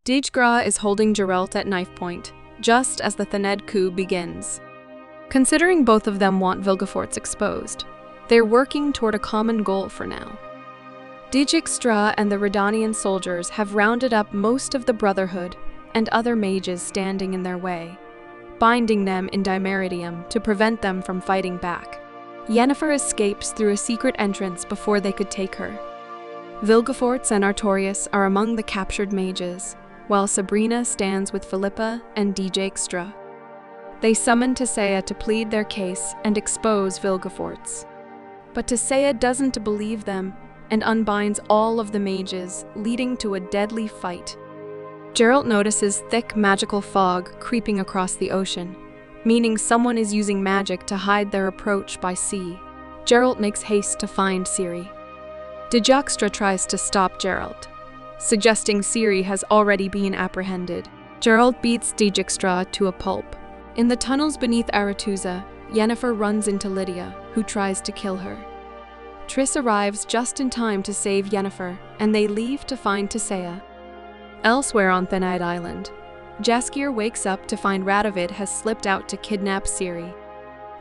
Dijkstra is holding Geralt at knife point, just as the Thanedd Coup begins. Considering both of them want Vilgefortz exposed, they're working toward a common goal for now. Dijkstra and the Redanian soldiers have rounded up most of the Brotherhood and other mages standing in their way, binding them in Dimeridium to prevent them from fighting back. Yennefer escapes through a secret entrance before they could take her. Vilgefortz and Artorias are among the captured mages, while Sabrina stands with Philippa and Dijkstra. They summon Tissaia to plead their case and expose Vilgefortz. But Tissaia doesn't believe them and unbinds all of the mages, leading to a deadly fight. Geralt notices thick magical fog creeping across the ocean, meaning someone is using magic to hide their approach by sea. Geralt makes haste to find Ciri. Dijkstra tries to stop Geralt, suggesting Ciri has already been apprehended. Geralt beats Dijkstra to a pulp. In the tunnels beneath Aretuza, Yennefer runs into Lydia, who tries to kill her. Triss arrives just in time to save Yennefer, and they leave to find Tissaia. Elsewhere on Thanedd Island, Jaskier wakes up to find Radovid has slipped out to kidnap Ciri.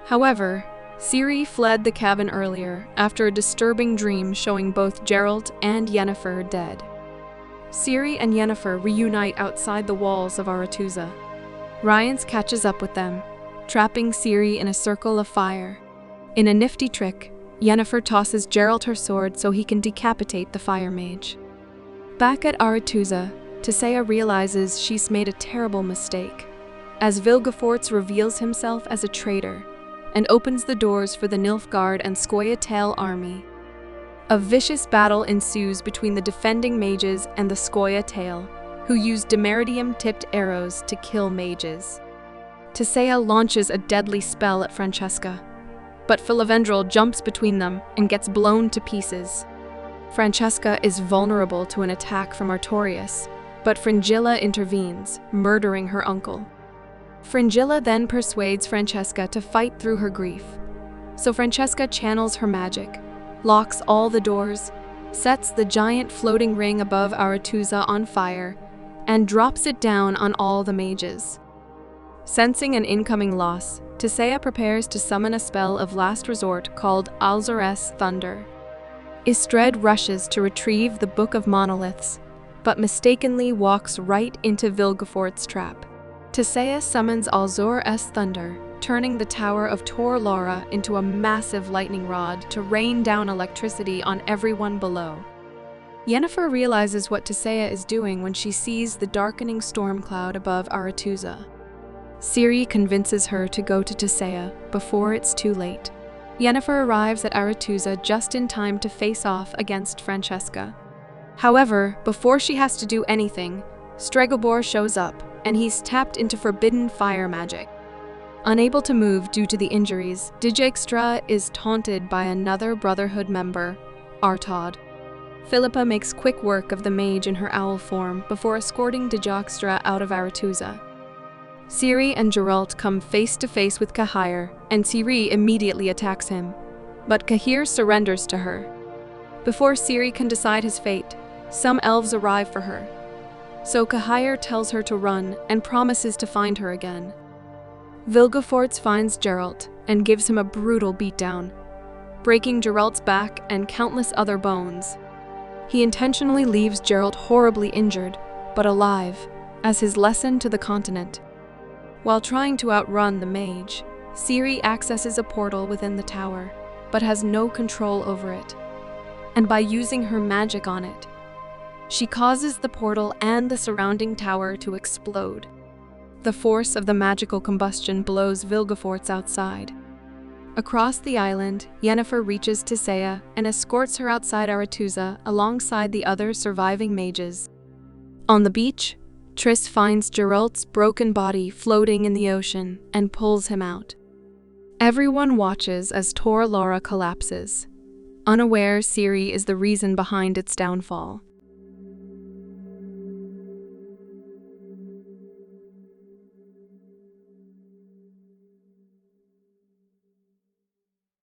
However, Ciri fled the cabin earlier after a disturbing dream showing both Geralt and Yennefer dead. Ciri and Yennefer reunite outside the walls of Aretuza. Rience catches up with them, trapping Ciri in a circle of fire. In a nifty trick, Yennefer tosses Geralt her sword so he can decapitate the fire mage. Back at Aretuza, Tissaia realizes she's made a terrible mistake, as Vilgefortz reveals himself as a traitor and opens the doors for the Nilfgaard and Scoia'tael army. A vicious battle ensues between the defending mages and the Scoia'tael, who use Dimeridium-tipped arrows to kill mages. Tissaia launches a deadly spell at Francesca, but Filavendrel jumps between them and gets blown to pieces. Francesca is vulnerable to an attack from Artorias, but Fringilla intervenes, murdering her uncle. Fringilla then persuades Francesca to fight through her grief. So Francesca channels her magic, locks all the doors, sets the giant floating ring above Aretuza on fire, and drops it down on all the mages. Sensing an incoming loss, Tissaia prepares to summon a spell of last resort called Alzar's Thunder. Istred rushes to retrieve the Book of Monoliths, but mistakenly walks right into Vilgefortz's trap. Tissaia summons Alzar's Thunder, turning the Tower of Tor Lara into a massive lightning rod to rain down electricity on everyone below. Yennefer realizes what Tissaia is doing when she sees the darkening storm cloud above Aretuza. Ciri convinces her to go to Tissaia before it's too late. Yennefer arrives at Aretuza just in time to face off against Francesca. However, before she has to do anything, Stregobor shows up, and he's tapped into forbidden fire magic. Unable to move due to the injuries, Dijkstra is taunted by another Brotherhood member, Artaud. Philippa makes quick work of the mage in her owl form before escorting Dijkstra out of Aretuza. Ciri and Geralt come face to face with Cahir, and Ciri immediately attacks him, but Cahir surrenders to her. Before Ciri can decide his fate, some elves arrive for her. So Cahir tells her to run and promises to find her again. Vilgefortz finds Geralt and gives him a brutal beatdown, breaking Geralt's back and countless other bones. He intentionally leaves Geralt horribly injured, but alive, as his lesson to the continent. While trying to outrun the mage, Ciri accesses a portal within the tower, but has no control over it. And by using her magic on it, she causes the portal and the surrounding tower to explode. The force of the magical combustion blows Vilgefortz outside. Across the island, Yennefer reaches Tissaia and escorts her outside Aretuza alongside the other surviving mages. On the beach, Triss finds Geralt's broken body floating in the ocean and pulls him out. Everyone watches as Tor Lara collapses, unaware Ciri is the reason behind its downfall.